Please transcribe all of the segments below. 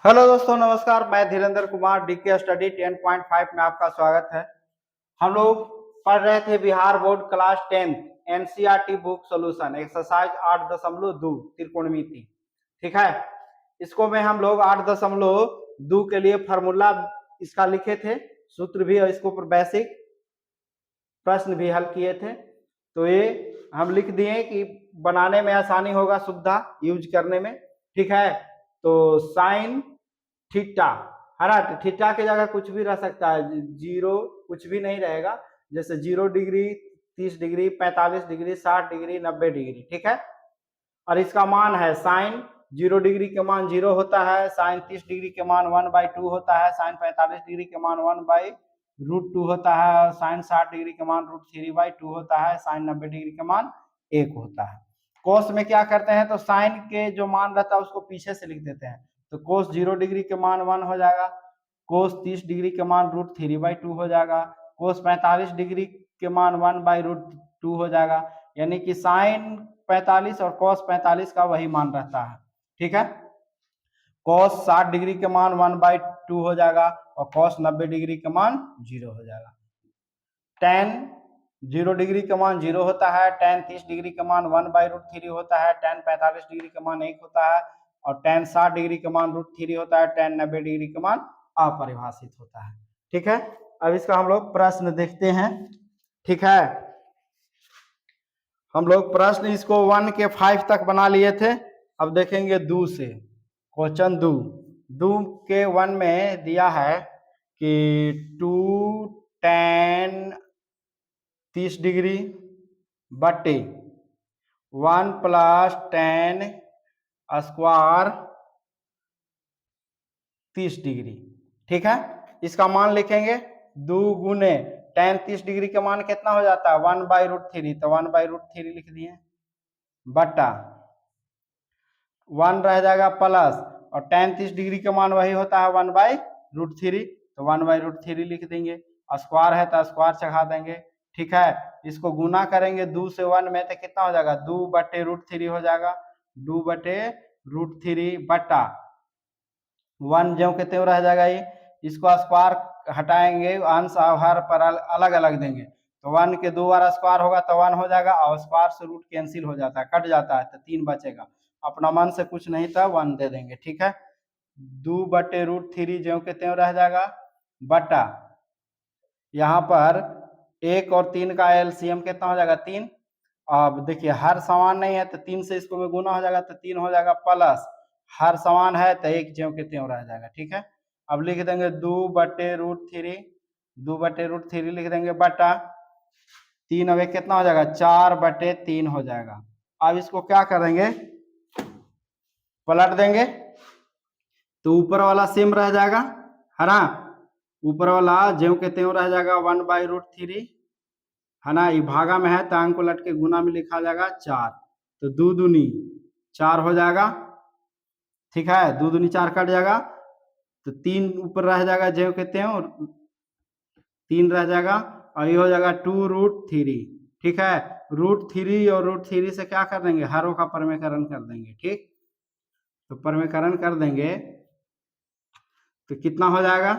Hello दोस्तों, नमस्कार। मैं धीरेन्द्र कुमार, डीके स्टडी 10.5 में आपका स्वागत है। हम लोग पढ़ रहे थे Bihar board class 10 NCERT book solution exercise 8.2 त्रिकोणमिति। ठीक है, इसको में हम लोग 8.2 के लिए फार्मूला इसका लिखे थे, सूत्र भी, और इसके ऊपर बेसिक प्रश्न भी हल किए थे। तो ये हम लिख दिए कि बनाने में आसानी होगा, सुविधा यूज करने में। ठीक है, तो साइन थीटा है ना, थीटा की जगह कुछ भी रह सकता है, जीरो कुछ भी नहीं रहेगा। जैसे 0 degree, 30 degree, 45 degree, 60 degree, 90 degree. ठीक है, और इसका मान है साइन 0 डिग्री के मान 0 होता है, साइन 30 डिग्री के मान 1/2 होता है, साइन 45 डिग्री के मान 1/√2 होता है, साइन 60 डिग्री के मान √3/2 होता है, साइन 90 डिग्री के मान 1 होता है। कोस में क्या करते हैं, तो साइन के जो मान रहता है उसको पीछे से लिख देते हैं। तो कोस 0 डिग्री के मान 1 हो जाएगा, कोस 30 डिग्री के मान √3/2 हो जाएगा, कोस 45 डिग्री के मान 1/√2 हो जाएगा। यानी कि साइन 45 और कॉस 45 का वही मान रहता है। ठीक है, कॉस 60 डिग्री के मान 1/2 हो जाएगा और कॉस 90 डिग्री के मान 0 हो जाएगा। tan 0 डिग्री का मान 0 होता है, tan 30 डिग्री का मान 1/√3 होता है, tan 45 डिग्री का मान 1 होता है, और tan 60 डिग्री का मान √3 होता है, tan 90 डिग्री का मान अपरिभाषित होता है। ठीक है, अब इसका हम लोग प्रश्न देखते हैं। ठीक है, हम लोग प्रश्न इसको 1 के 5 तक बना लिए थे। अब देखेंगे 2 से। क्वेश्चन 2 के 1 में दिया है कि 2 tan 30 डिग्री बटे 1 प्लस tan स्क्वायर 30 डिग्री। ठीक है, इसका मान लिखेंगे 2 गुने tan 30 डिग्री का मान कितना हो जाता है 1/√3, तो 1/√3 लिख दिए, बटा 1 रह जाएगा प्लस, और tan 30 डिग्री का मान वही होता है 1/√3, तो 1/√3 लिख देंगे। स्क्वायर है तो स्क्वायर चढ़ा देंगे। ठीक है, इसको गुना करेंगे 2 से 1 में तो कितना हो जाएगा 2/√3 हो जाएगा, 2/√3 बटा 1 जो के त्यों रह जाएगा। ये इसको स्क्वायर हटाएंगे, अंश आभार पर अलग अलग देंगे, तो 1 के 2 बार स्क्वायर होगा तो 1 हो जाएगा, और स्क्वायर से रूट कैंसिल हो जाता है, कट जाता है, तो 3 बचेगा। अपना मन से कुछ नहीं था, 1 दे देंगे। ठीक है, 2/√3 जो के त्यों रह जाएगा, बटा यहाँ पर 1 और 3 का एलसीएम कितना हो जाएगा 3। अब देखिए हर समान नहीं है तो 3 से इसको में गुना हो जाएगा तो 3 हो जाएगा, प्लस हर समान है तो 1 ज्यों के त्यों रह जाएगा। ठीक है, अब लिख देंगे 2/√3, 2/√3 लिख देंगे, बटा 3, अब कितना हो जाएगा 4/3 हो जाएगा। अब इसको क्या करेंगे, पलट देंगे, तो ऊपर वाला सेम रह जाएगा, है ना, ऊपर वाला ज्यों के त्यों रह जाएगा 1/√3, है ना, ये भागा में है तो अंक उलट के गुना में लिखा जाएगा 4, तो 2 दूनी 4 हो जाएगा। ठीक है, 2 दूनी 4 कट जाएगा, तो 3 ऊपर रह जाएगा ज्यों के त्यों, 3 रह जाएगा, और ये हो जाएगा 2√3। ठीक है, √3 और √3 से क्या कर देंगे, हरों का परमेकरण कर देंगे। ठीक, तो परमेकरण कर देंगे तो कितना हो जाएगा,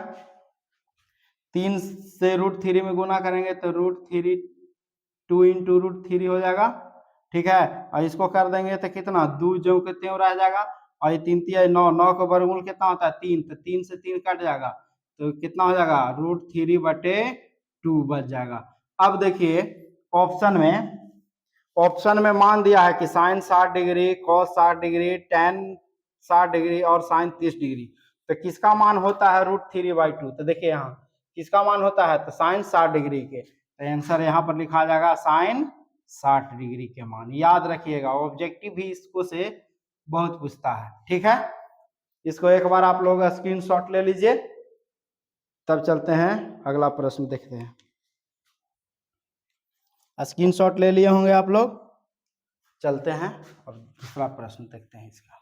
3 से √3 में गुना करेंगे तो √3 2 इंटू √3 हो जाएगा। ठीक है, और इसको कर देंगे तो कितना 2 ज्यों के त्यों रह जाएगा, और ये 3 3 9, 9 का वर्गमूल कितना होता है 3, तो 3 से 3 कट जाएगा, तो कितना हो जाएगा √3/2 बच जाएगा। अब देखिए ऑप्शन में मान दिया है कि sine 60 degree, cos 60 degree, tan 60 degree और साइन 30 डिग्री, तो किसका मान होता है √3/2। तो देखिए यहाँ किसका मान होता है, तो साइन 60 डिग्री के, तो आंसर यहाँ पर लिखा जाएगा साइन 60 डिग्री के मान। याद रखिएगा, ऑब्जेक्टिव भी इसको से बहुत पूछता है। ठीक है, इसको एक बार आप लोग स्क्रीनशॉट ले लीजिए, तब चलते हैं अगला प्रश्न देखते हैं। स्क्रीनशॉट ले लिए होंगे आप लोग, चलते हैं और दूसरा प्रश्न देखते हैं इसका।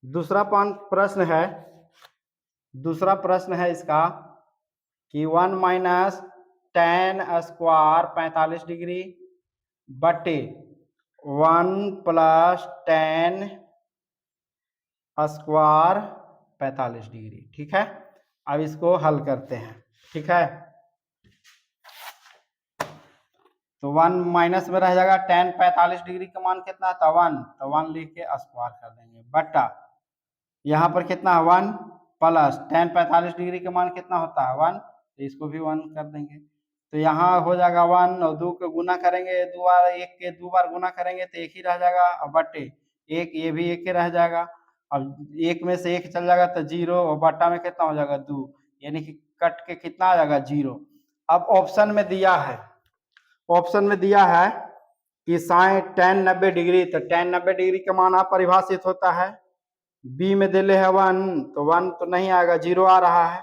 दूसरा प्रश्न है इसका कि 1 माइनस tan स्क्वायर 45 डिग्री बटे 1 प्लस 10 स्क्वायर 45 डिग्री। ठीक है, अब इसको हल करते हैं। ठीक है, तो 1 माइनस में रह जाएगा 10, 45 डिग्री का मान कितना था 1, तो 1 लिख के स्क्वायर कर देंगे बटा यहाँ पर कितना है 1 प्लस 10, 45 डिग्री का मान कितना होता है 1, तो इसको भी 1 कर देंगे। तो यहाँ हो जाएगा 1 और 2 को गुना करेंगे, 2 बार 1 के 2 बार गुना करेंगे तो 1 ही रह जाएगा, और बटे 1 ये भी 1 ही रह जाएगा। अब 1 में से 1 चल जाएगा तो 0, और बटा में कितना हो जाएगा 2, यानी कि कट के कितना आ जाएगा 0। अब ऑप्शन में दिया है, ऑप्शन में दिया है कि साइन tan 90 डिग्री, तो tan 90 डिग्री का मान अपरिभाषित होता है। बी में दिले है 1, तो 1 तो नहीं आएगा, 0 आ रहा है।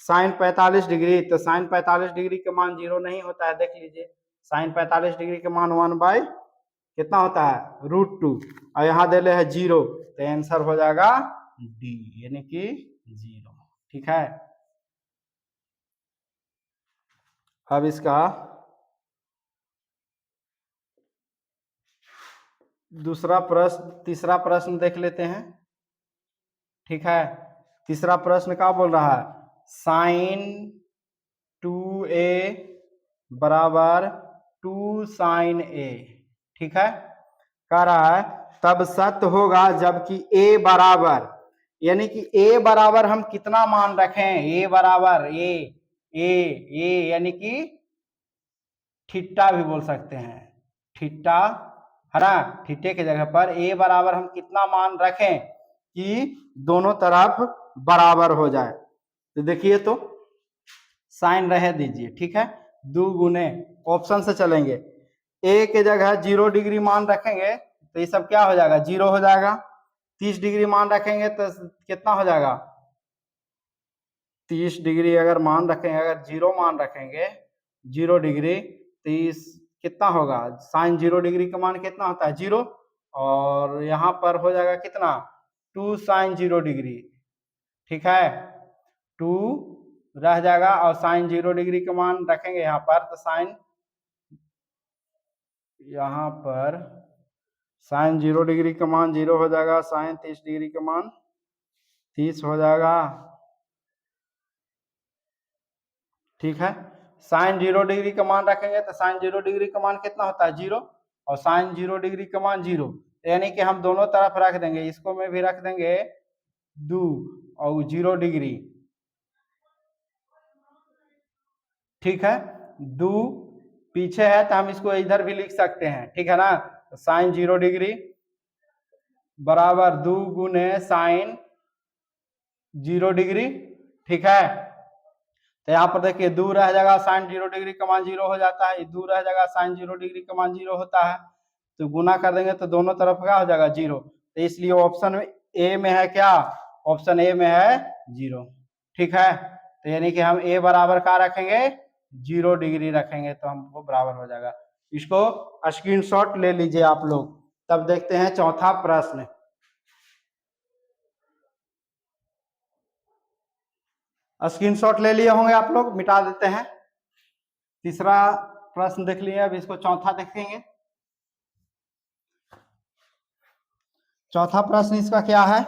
साइन 45 डिग्री, तो साइन 45 डिग्री का मान 0 नहीं होता है, देख लीजिए साइन 45 डिग्री का मान 1 बाई कितना होता है √2, और यहाँ दिले है 0, तो आंसर हो जाएगा डी, यानी कि 0। ठीक है, अब इसका दूसरा प्रश्न, तीसरा प्रश्न देख लेते हैं। ठीक है, तीसरा प्रश्न क्या बोल रहा है, साइन 2a बराबर 2 साइन a। ठीक है, कह रहा है तब सत्य होगा जबकि a बराबर, यानी कि a बराबर हम कितना मान रखें, a बराबर a यानी कि थीटा भी बोल सकते हैं, थीटा है ना, थीटे की जगह पर a बराबर हम कितना मान रखें कि दोनों तरफ बराबर हो जाए। तो देखिए, तो साइन रह दीजिए। ठीक है, 2 गुने ऑप्शन से चलेंगे, a के जगह 0 डिग्री मान रखेंगे तो ये सब क्या हो जाएगा 0 हो जाएगा। 30 डिग्री मान रखेंगे तो कितना हो जाएगा 30 डिग्री अगर मान रखेंगे, अगर 0 मान रखेंगे 0 डिग्री, 30 कितना होगा, साइन 0 डिग्री का मान कितना होता है 0, और यहाँ पर हो जाएगा कितना 2 साइन 0 डिग्री। ठीक है, 2 रह जाएगा, और साइन 0 डिग्री का मान रखेंगे यहाँ पर, तो साइन यहाँ पर साइन 0 डिग्री का मान 0 हो जाएगा, साइन 30 डिग्री का मान 30 हो जाएगा। ठीक है, साइन 0 डिग्री का मान रखेंगे तो साइन 0 डिग्री का मान कितना होता है 0, और साइन 0 डिग्री का मान 0, यानी कि हम दोनों तरफ रख देंगे, इसको में भी रख देंगे 2 और 0 डिग्री। ठीक है, 2 पीछे है तो हम इसको इधर भी लिख सकते हैं। ठीक है ना, तो साइन 0 डिग्री बराबर 2 गुने साइन 0 डिग्री। ठीक है, तो यहाँ पर देखिए 2 रह जाएगा, साइन 0 डिग्री का मान 0 हो जाता है, 2 रह जाएगा, साइन 0 डिग्री का मान 0 होता है, तो गुना कर देंगे तो दोनों तरफ क्या हो जाएगा 0, तो इसलिए ऑप्शन ए में है क्या, ऑप्शन ए में है 0। ठीक है, तो यानी कि हम ए बराबर क्या रखेंगे 0 डिग्री रखेंगे, तो हमको बराबर हो जाएगा। इसको स्क्रीनशॉट ले लीजिए आप लोग। तब देखते हैं चौथा प्रश्न। स्क्रीनशॉट ले लिए होंगे आप लोग, मिटा देते हैं। तीसरा प्रश्न देख लिए, अब इसको चौथा देखेंगे। चौथा प्रश्न इसका क्या है,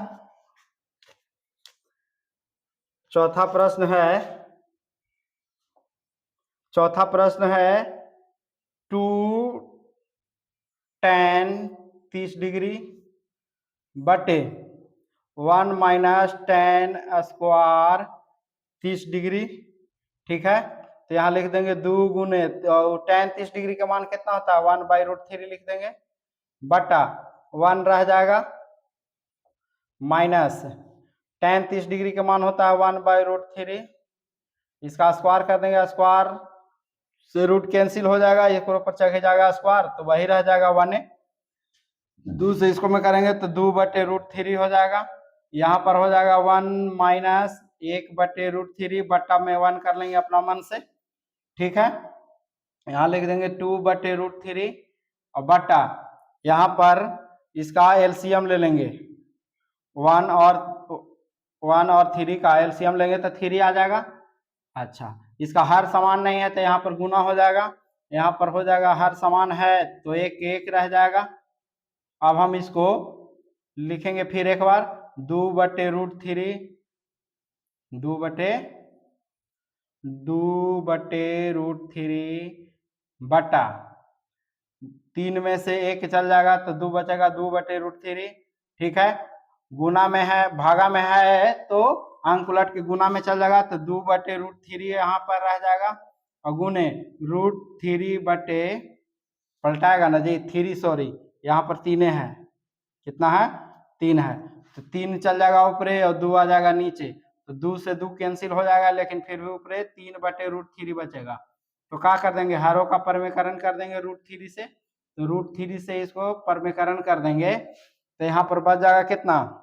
चौथा प्रश्न है, चौथा प्रश्न है 2 tan 30 डिग्री बटे 1 माइनस tan स्क्वायर 30 डिग्री। ठीक है, तो यहाँ लिख देंगे 2 गुने tan 30 डिग्री का मान कितना होता है 1 बाई √3 लिख देंगे, बटा 1 रह जाएगा, माइनस tan 30 डिग्री का मान होता है 1 बाई √3, इसका स्क्वायर कर देंगे, स्क्वायर से रूट कैंसिल हो जाएगा, एक ऊपर चढ़ जाएगा स्क्वायर, तो वही रह जाएगा 1। 2 से इसको में करेंगे तो 2 बटे √3 हो जाएगा, यहाँ पर हो जाएगा 1 माइनस 1 बटे √3 बट्टा में 1 कर लेंगे अपना मन से। ठीक है, यहाँ लिख देंगे 2 बटे √3 और बट्टा यहाँ पर इसका एलसीएम ले लेंगे, 1 और 3 का एलसीएम लेंगे तो 3 आ जाएगा। अच्छा, इसका हर समान नहीं है तो यहाँ पर गुना हो जाएगा, यहाँ पर हो जाएगा हर समान है तो एक एक रह जाएगा। अब हम इसको लिखेंगे फिर एक बार, 2/√3 2/√3 बटा 3 में से एक चल जाएगा तो 2 बचेगा, 2/√3। ठीक है, गुना में है भागा में है तो अंक उलट के गुना में चल जाएगा तो 2/√3 यहाँ पर रह जाएगा और गुने √3 बटे पलटाएगा ना जी, 3 सॉरी यहाँ पर 3 है, कितना है 3 है तो 3 चल जाएगा ऊपरे और 2 आ जाएगा नीचे तो 2 से 2 कैंसिल हो जाएगा, लेकिन फिर भी ऊपरे 3/√3 बचेगा। तो क्या कर देंगे, हरों का परमीकरण कर देंगे √3 से, तो √3 से इसको परमीकरण कर देंगे तो यहाँ पर बच जाएगा कितना,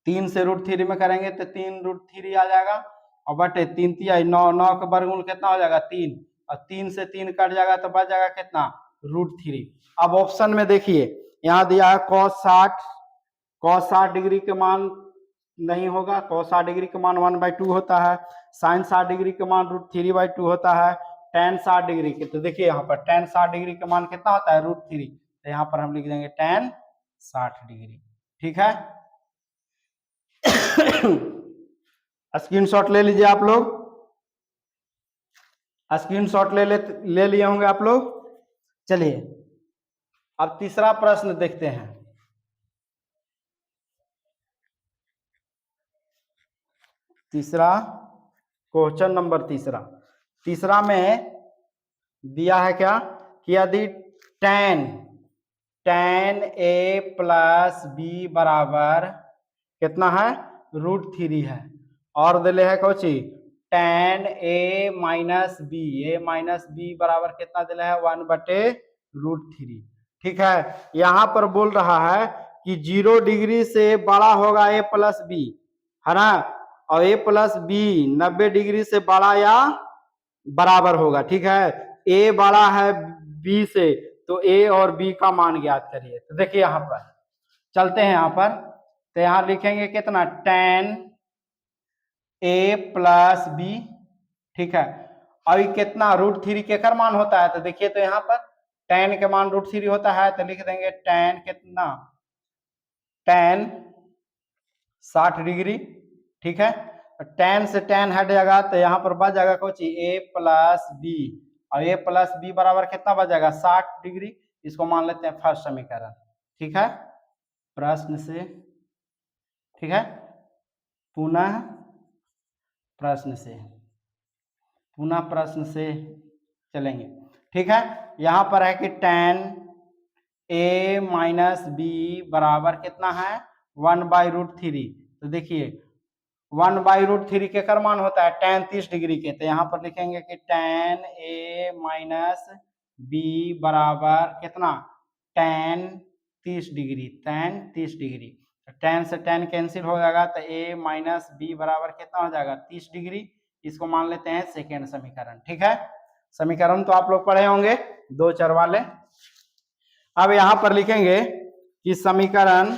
3 से √3 में करेंगे तो 3√3 आ जाएगा और बटे 3 तिया 9, 9 का वर्गमूल कितना हो जाएगा 3 और 3 से 3 कट जाएगा तो बच जाएगा कितना √3। अब ऑप्शन में देखिए यहाँ दिया है cos 60 डिग्री के मान नहीं होगा, cos 60 डिग्री के मान 1/2 होता है, sin 60 डिग्री के मान √3/2 होता है, tan 60 डिग्री के, तो देखिए यहाँ पर tan 60 डिग्री का मान कितना होता है √3, तो यहाँ पर हम लिख देंगे tan 60 डिग्री। ठीक है, स्क्रीनशॉट ले लीजिए आप लोग, स्क्रीनशॉट ले लिए होंगे आप लोग। चलिए अब तीसरा प्रश्न देखते हैं। तीसरा क्वेश्चन नंबर तीसरा में दिया है क्या कि यदि tan a प्लस बी बराबर कितना है √3 है और दिले है कोची tan a माइनस बी बराबर कितना दिला है 1/√3। ठीक है, यहाँ पर बोल रहा है कि 0 डिग्री से बड़ा होगा a प्लस बी, है ना, और a प्लस बी 90 डिग्री से बड़ा या बराबर होगा। ठीक है, a बड़ा है b से तो a और b का मान ज्ञात करिए। तो देखिए यहाँ पर चलते हैं, यहाँ पर तो यहाँ लिखेंगे कितना tan a प्लस बी। ठीक है, अभी कितना √3 के कर मान होता है तो देखिए तो यहाँ पर tan के मान √3 होता है तो लिख देंगे tan कितना tan 60 डिग्री। ठीक है, tan से tan हट जाएगा तो यहाँ पर बच जाएगा कुछ a प्लस बी और a प्लस बी बराबर कितना बच जाएगा 60 डिग्री। इसको मान लेते हैं फर्स्ट समीकरण। ठीक है, प्रश्न से, ठीक है, पुनः प्रश्न से चलेंगे। ठीक है, यहाँ पर है कि tan a माइनस बी बराबर कितना है 1/√3। तो देखिए 1/√3 के कर मान होता है tan 30 डिग्री के, तो यहाँ पर लिखेंगे कि tan a माइनस बी बराबर कितना tan 30 degree, tan 30 degree, tan से tan कैंसिल हो जाएगा तो a माइनस बी बराबर कितना हो जाएगा 30 डिग्री। इसको मान लेते हैं सेकेंड समीकरण। ठीक है, समीकरण तो आप लोग पढ़े होंगे 2 4 वाले। अब यहां पर लिखेंगे कि समीकरण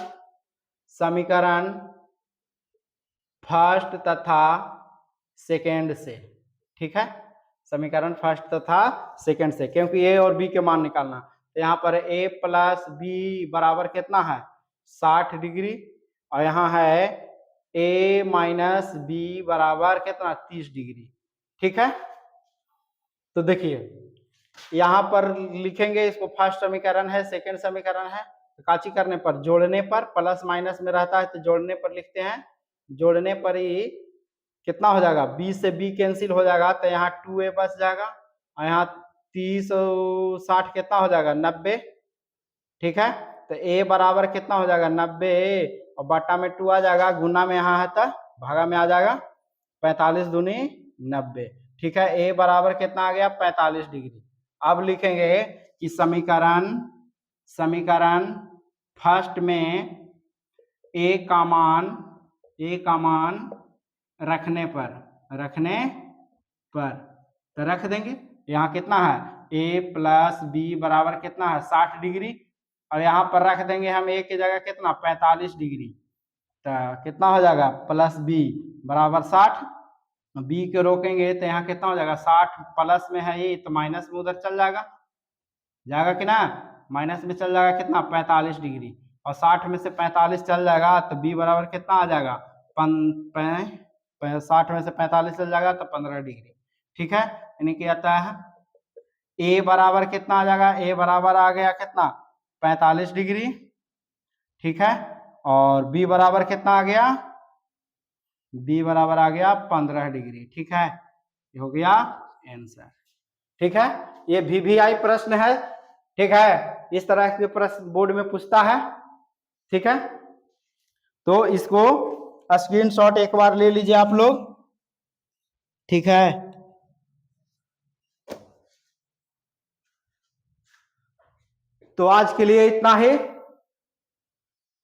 फर्स्ट तथा सेकेंड से। ठीक है, समीकरण फर्स्ट तथा सेकेंड से, क्योंकि a और b के मान निकालना। तो यहाँ पर a प्लस बी बराबर कितना है 60 डिग्री और यहाँ है a माइनस बी बराबर कितना 30 डिग्री। ठीक है, तो देखिए यहाँ पर लिखेंगे इसको फर्स्ट समीकरण है, सेकेंड समीकरण है, तो काची करने पर जोड़ने पर प्लस माइनस में रहता है तो जोड़ने पर लिखते हैं, जोड़ने पर ही कितना हो जाएगा b से b कैंसिल हो जाएगा तो यहाँ 2a बच जाएगा और यहाँ 30 और 60 कितना हो जाएगा 90। ठीक है, तो a बराबर कितना हो जाएगा 90 और बटा में 2 आ जाएगा, गुना में यहाँ है तो भागा में आ जाएगा 45 दूनी 90। ठीक है, a बराबर कितना आ गया 45 डिग्री। अब लिखेंगे कि समीकरण फर्स्ट में a का मान रखने पर तो रख देंगे। यहाँ कितना है a प्लस बी बराबर कितना है 60 डिग्री और यहाँ पर रख देंगे हम a की जगह कितना 45 डिग्री, तो कितना हो जाएगा प्लस बी बराबर 60 बी के रोकेंगे तो यहाँ कितना हो जाएगा, 60 प्लस में है ये तो माइनस में उधर चल जाएगा, जाएगा कि ना, माइनस में चल जाएगा कितना 45 डिग्री, और 60 में से 45 चल जाएगा तो बी बराबर कितना आ जाएगा 60 में से 45 चल जाएगा तो 15 डिग्री। ठीक है, यानी कि आता है ए बराबर कितना आ जाएगा, ए बराबर आ गया कितना 45 डिग्री। ठीक है, और बी बराबर कितना आ गया, बी बराबर आ गया 15 डिग्री। ठीक है, ये हो गया आंसर। ठीक है, ये VVI प्रश्न है। ठीक है, इस तरह के प्रश्न बोर्ड में पूछता है। ठीक है, तो इसको स्क्रीनशॉट एक बार ले लीजिए आप लोग। ठीक है, तो आज के लिए इतना ही,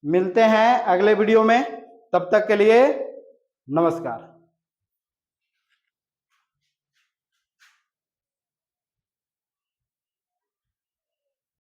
मिलते हैं अगले वीडियो में, तब तक के लिए नमस्कार।